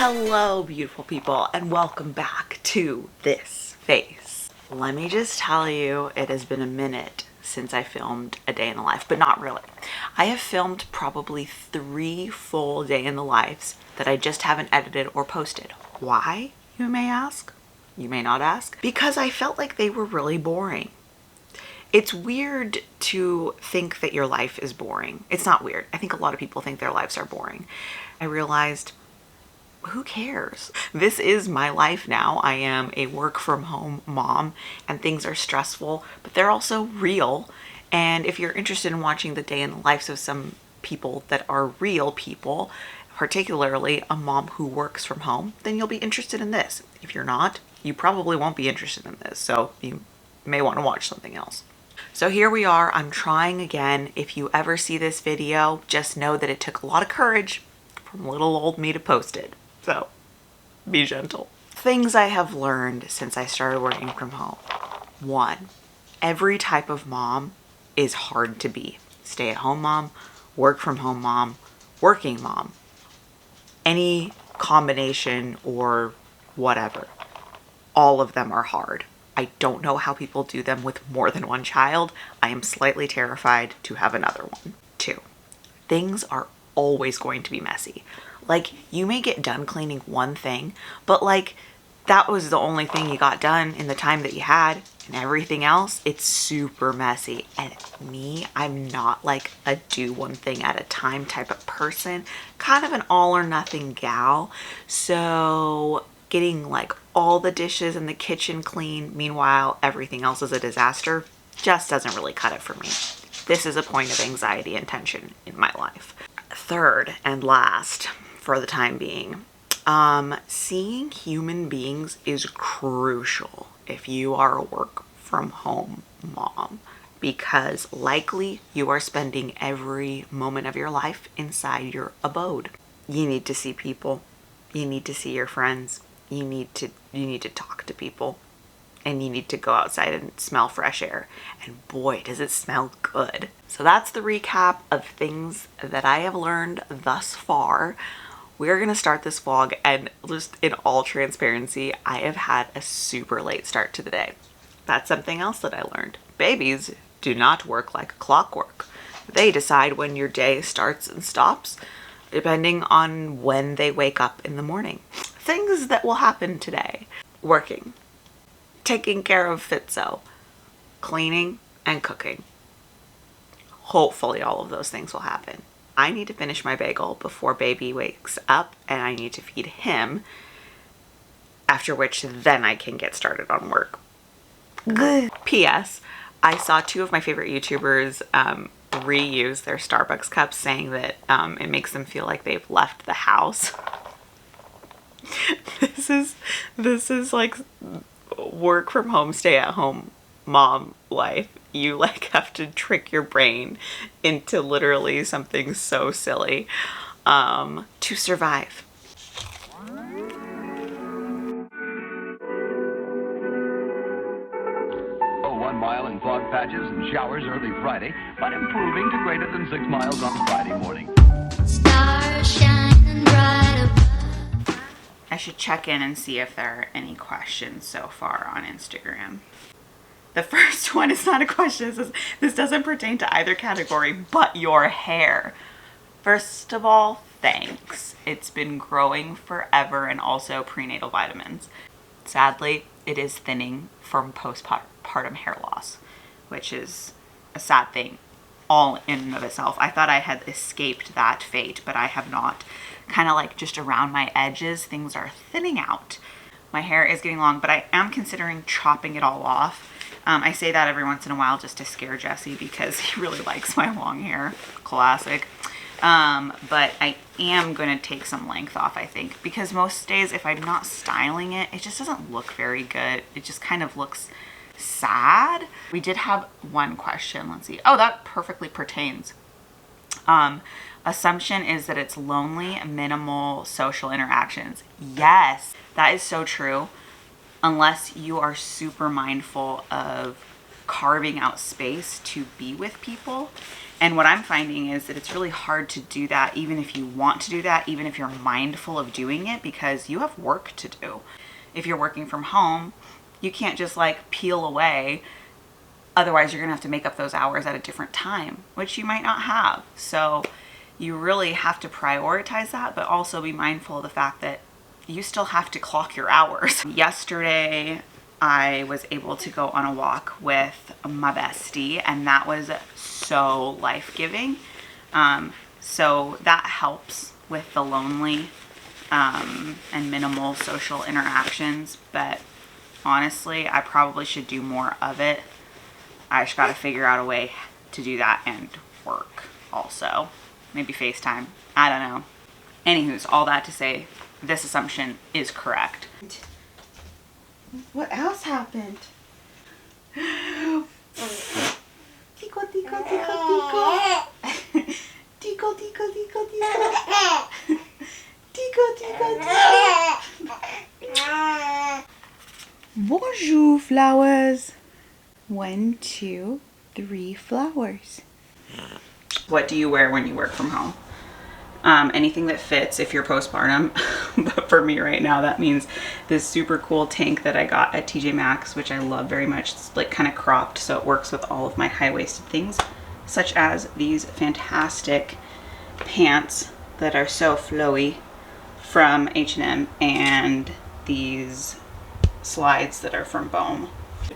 Hello, beautiful people, and welcome back to this face. Let me just tell you, it has been a minute since I filmed a day in the life, but not really. I have filmed probably 3 full day in the lives that I just haven't edited or posted. Why, you may ask? You may not ask. Because I felt like they were really boring. It's weird to think that your life is boring. It's not weird. I think a lot of people think their lives are boring. I realized, who cares? This is my life now. I am a work from home mom and things are stressful, but they're also real. And if you're interested in watching the day in the lives of some people that are real people, particularly a mom who works from home, then you'll be interested in this. If you're not, you probably won't be interested in this. So you may want to watch something else. So here we are. I'm trying again. If you ever see this video, just know that it took a lot of courage from little old me to post it. So be gentle. Things I have learned since I started working from home. 1, every type of mom is hard to be. Stay-at-home mom, work from home mom, working mom. Any combination or whatever. All of them are hard. I don't know how people do them with more than one child. I am slightly terrified to have another one. 2, things are always going to be messy. Like, you may get done cleaning one thing, but like that was the only thing you got done in the time that you had, and everything else, it's super messy. And me, I'm not like a do one thing at a time type of person, kind of an all or nothing gal. So getting like all the dishes in the kitchen clean, meanwhile everything else is a disaster, just doesn't really cut it for me. This is a point of anxiety and tension in my life. 3rd and last, for the time being, seeing human beings is crucial if you are a work from home mom, because likely you are spending every moment of your life inside your abode. You need to see people, you need to see your friends, you need to talk to people, and you need to go outside and smell fresh air. And boy, does it smell good. So that's the recap of things that I have learned thus far. We're gonna start this vlog, and just in all transparency, I have had a super late start to the day. That's something else that I learned. Babies do not work like clockwork. They decide when your day starts and stops, depending on when they wake up in the morning. Things that will happen today: working, taking care of Fitzo, cleaning, and cooking. Hopefully all of those things will happen. I need to finish my bagel before baby wakes up, and I need to feed him, after which then I can get started on work. P.S. I saw 2 of my favorite YouTubers reuse their Starbucks cups, saying that it makes them feel like they've left the house. This is like work from home, stay at home mom life. You like have to trick your brain into literally something so silly to survive. Oh, 1 mile in fog patches and showers early Friday, but improving to greater than 6 miles on Friday morning. Stars shining bright above. I should check in and see if there are any questions so far on Instagram. The first one is not a question. It says, this doesn't pertain to either category, but your hair. First of all, thanks. It's been growing forever, and also prenatal vitamins. Sadly, it is thinning from postpartum hair loss, which is a sad thing all in and of itself. I thought I had escaped that fate, but I have not. Kind of like just around my edges, things are thinning out. My hair is getting long, but I am considering chopping it all off. I say that every once in a while just to scare Jesse, because he really likes my long hair. Classic. But I am going to take some length off, I think, because most days if I'm not styling it, it just doesn't look very good. It just kind of looks sad. We did have one question. Let's see. Oh, that perfectly pertains. Assumption is that it's lonely, minimal social interactions. Yes, that is so true. Unless you are super mindful of carving out space to be with people. And what I'm finding is that it's really hard to do that, even if you want to do that, even if you're mindful of doing it, because you have work to do. If you're working from home, you can't just like peel away. Otherwise, you're gonna have to make up those hours at a different time, which you might not have. So you really have to prioritize that, but also be mindful of the fact that you still have to clock your hours. Yesterday, I was able to go on a walk with my bestie, and that was so life-giving. So that helps with the lonely and minimal social interactions, but honestly, I probably should do more of it. I just got to figure out a way to do that and work also. Maybe FaceTime. I don't know. Anywho's, all that to say, this assumption is correct. What else happened? Tico, tico, tico, tico. Tico, tico, tico, tico. Tico, tico, tico. Bonjour, flowers. 1, 2, 3 flowers. What do you wear when you work from home? Anything that fits if you're postpartum. But for me right now, that means this super cool tank that I got at TJ Maxx, which I love very much. It's like kind of cropped, so it works with all of my high-waisted things, such as these fantastic pants that are so flowy from H&M and these slides that are from Bohm.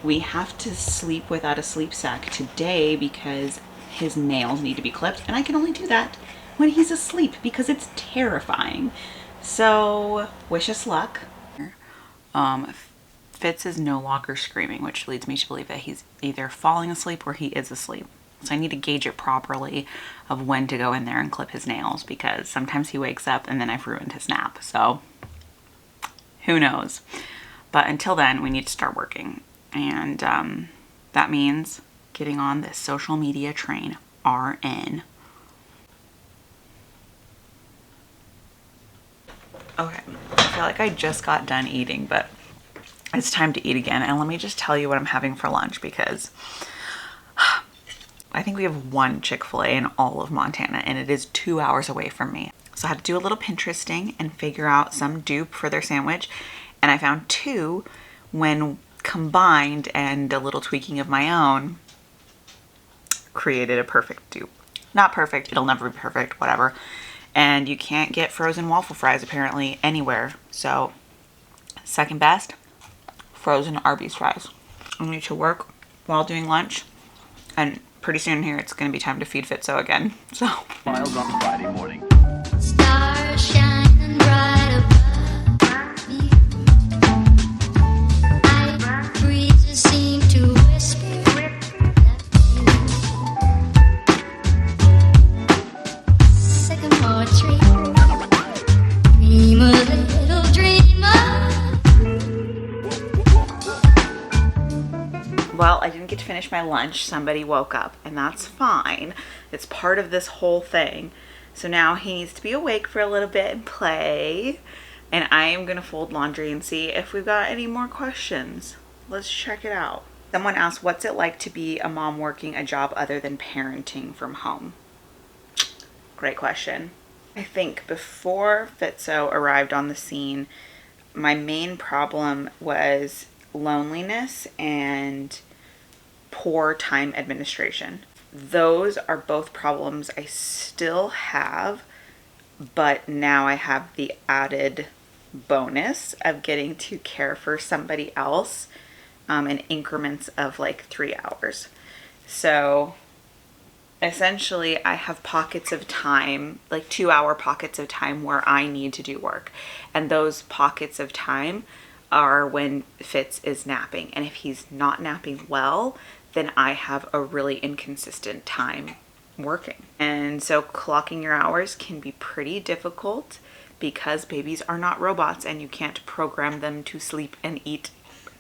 We have to sleep without a sleep sack today because his nails need to be clipped, and I can only do that when he's asleep because it's terrifying. So wish us luck. Fitz is no longer screaming, which leads me to believe that he's either falling asleep or he is asleep. So I need to gauge it properly of when to go in there and clip his nails, because sometimes he wakes up and then I've ruined his nap. So who knows? But until then, we need to start working. And that means getting on this social media train, RN. Okay, I feel like I just got done eating, but it's time to eat again. And let me just tell you what I'm having for lunch, because I think we have one Chick-fil-A in all of Montana, and it is 2 hours away from me. So I had to do a little Pinteresting and figure out some dupe for their sandwich. And I found 2 when combined, and a little tweaking of my own created a perfect dupe. Not perfect, it'll never be perfect, whatever. And you can't get frozen waffle fries apparently anywhere. So second best, frozen Arby's fries. I need to work while doing lunch, and pretty soon here it's going to be time to feed Fitzo again. So Miles on Friday morning. Stars shining bright above me. Night breezes seem to whisper Sycamore tree. Dream a little dreamer. well, I didn't get to finish my lunch. Somebody woke up, and that's fine. It's part of this whole thing. So now he needs to be awake for a little bit and play. And I am going to fold laundry and see if we've got any more questions. Let's check it out. Someone asked, what's it like to be a mom working a job other than parenting from home? Great question. I think before Fitzo arrived on the scene, my main problem was loneliness and poor time administration. Those are both problems I still have, but now I have the added bonus of getting to care for somebody else in increments of like 3 hours. So essentially I have pockets of time, like 2-hour pockets of time where I need to do work. And those pockets of time are when Fitz is napping. And if he's not napping well, then I have a really inconsistent time working. And so clocking your hours can be pretty difficult because babies are not robots and you can't program them to sleep and eat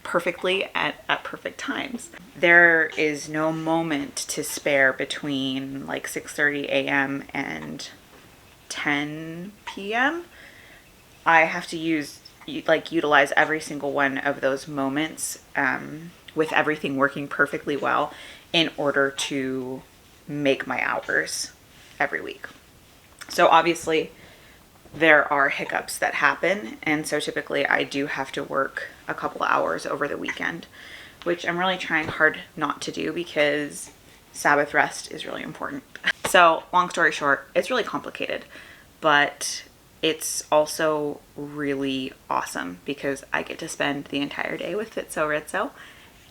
perfectly at perfect times. There is no moment to spare between like 6:30 a.m. and 10 p.m. I have to utilize every single one of those moments with everything working perfectly well in order to make my hours every week. So obviously there are hiccups that happen, and so typically I do have to work a couple hours over the weekend, which I'm really trying hard not to do because Sabbath rest is really important. So long story short, it's really complicated, but it's also really awesome because I get to spend the entire day with Fitzo Rizzo,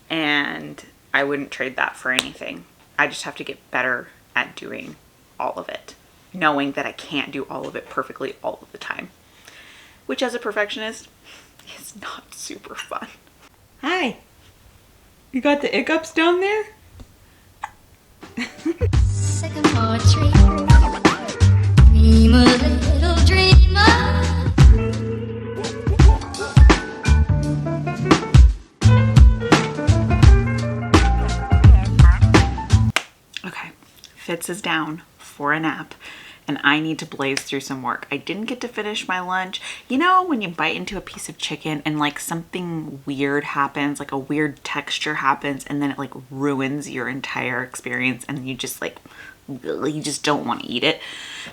and I wouldn't trade that for anything. I just have to get better at doing all of it, knowing that I can't do all of it perfectly all of the time, which as a perfectionist is not super fun. Hi, you got the hiccups down there? Sycamore tree, dream a little dreamer. Okay, Fitz is down for a nap and I need to blaze through some work. I didn't get to finish my lunch. You know when you bite into a piece of chicken and like something weird happens, like a weird texture happens, and then it like ruins your entire experience and you just like, you just don't want to eat it?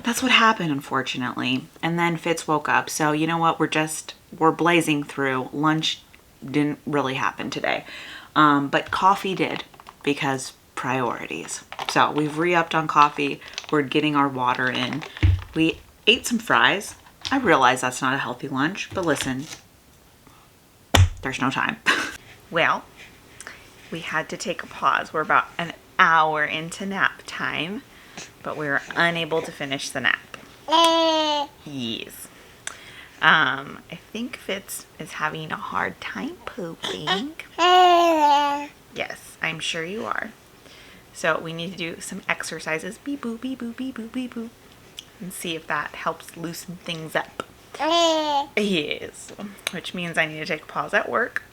That's what happened, unfortunately. And then Fitz woke up. So you know what? We're blazing through. Lunch didn't really happen today. But coffee did, because priorities. So we've re-upped on coffee. We're getting our water in. We ate some fries. I realize that's not a healthy lunch, but listen, there's no time. Well, we had to take a pause. We're about an hour into nap time, but we were unable to finish the nap. Yes. I think Fitz is having a hard time pooping. Yes, I'm sure you are. So we need to do some exercises, beep boop, beep boop, beep boop, beep boop, and see if that helps loosen things up. Yes, which means I need to take a pause at work.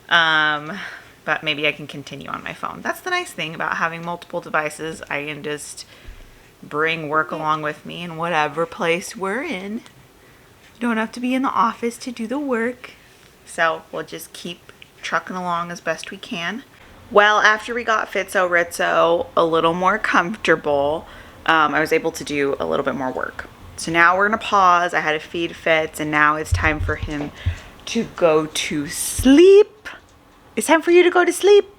But maybe I can continue on my phone. That's the nice thing about having multiple devices. I can just bring work along with me in whatever place we're in. You don't have to be in the office to do the work. So we'll just keep trucking along as best we can. Well, after we got Fitzo Rizzo a little more comfortable, I was able to do a little bit more work. So now we're gonna pause. I had to feed Fitz, and now it's time for him to go to sleep. It's time for you to go to sleep.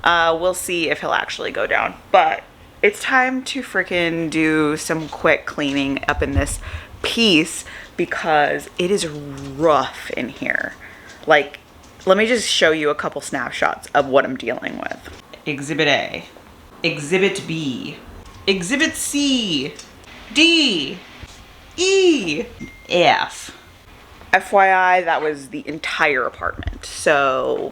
We'll see if he'll actually go down, but it's time to freaking do some quick cleaning up in this piece because it is rough in here. Like, let me just show you a couple snapshots of what I'm dealing with. Exhibit A, Exhibit B, Exhibit C, D, E, F. FYI, that was the entire apartment. So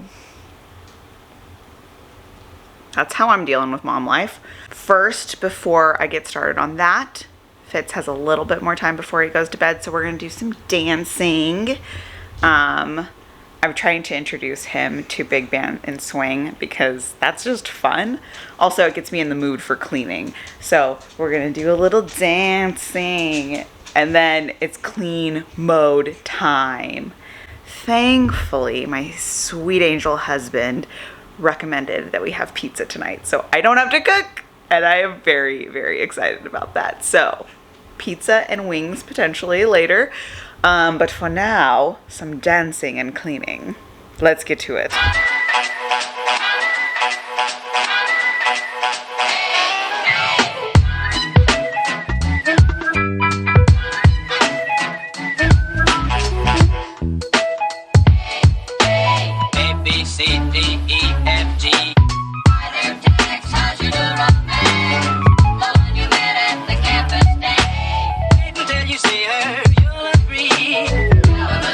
that's how I'm dealing with mom life. First, before I get started on that, Fitz has a little bit more time before he goes to bed, so we're gonna do some dancing. I'm trying to introduce him to big band and swing because that's just fun. Also, it gets me in the mood for cleaning. So we're gonna do a little dancing, and then it's clean mode time. Thankfully, my sweet angel husband recommended that we have pizza tonight, so I don't have to cook, and I am very, very excited about that. So pizza and wings potentially later. But for now, some dancing and cleaning. Let's get to it. A, B, C, D, E, F, G. Hi there, Tex, how's your neuron day? The one you met at the campus day. Wait until you see her, you'll agree.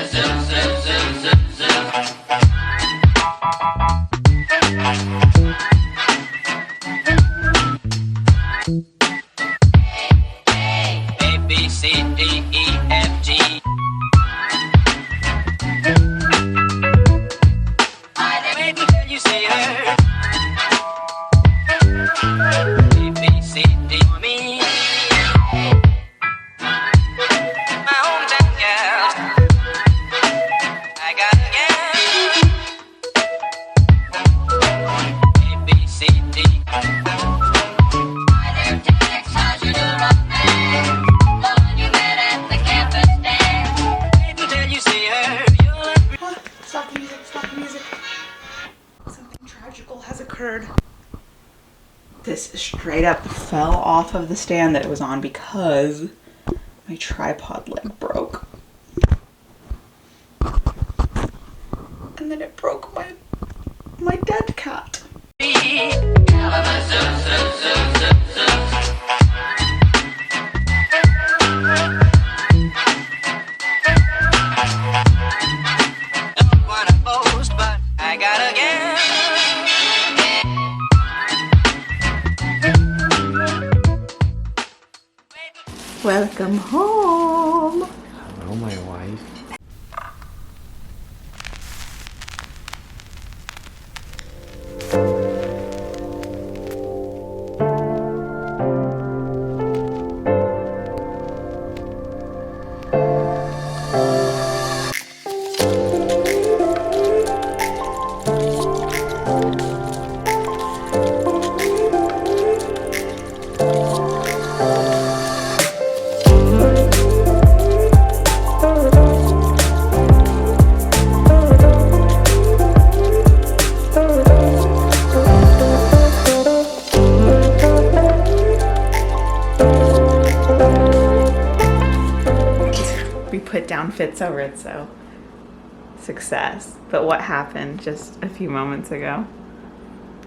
Zoom, zoom, zoom, zoom, zoom. A, B, C, D, E, F, G. Wait until you see her. A, B, C, D, me. My hometown girl. I got a girl. A, B, C, D. fell off of the stand that it was on because my tripod leg broke. And then it broke my dead cat. Welcome home. Hello, my wife. Put down fits over it, so success. But what happened just a few moments ago?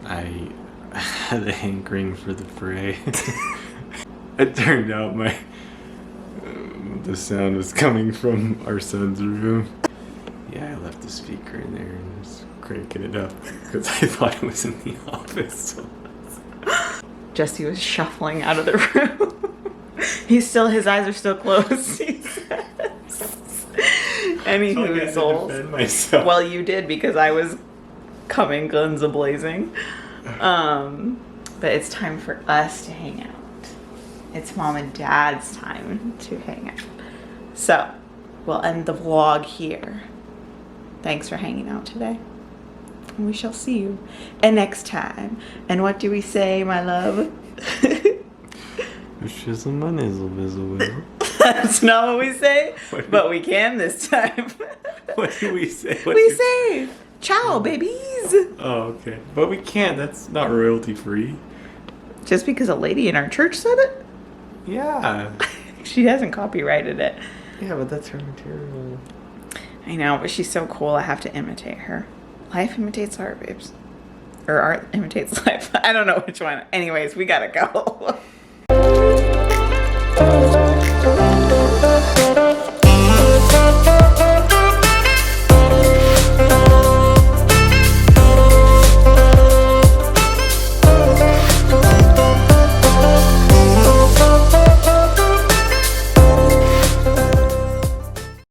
I had a hankering for the fray. It turned out the sound was coming from our son's room. Yeah, I left the speaker in there and was cranking it up because I thought it was in the office. Jesse was shuffling out of the room. His eyes are still closed, he says. Anywho, I souls. defend myself. Well, you did because I was coming guns a-blazing. But it's time for us to hang out. It's mom and dad's time to hang out. So, we'll end the vlog here. Thanks for hanging out today. And we shall see you next time. And what do we say, my love? Shizzle my nizzle bizzle will. That's not what we say, but we can this time. What do we say? We say, ciao, babies. Oh, okay. But we can't. That's not royalty free. Just because a lady in our church said it? Yeah. She hasn't copyrighted it. Yeah, but that's her material. I know, but she's so cool, I have to imitate her. Life imitates art, babes. Or art imitates life. I don't know which one. Anyways, we gotta go.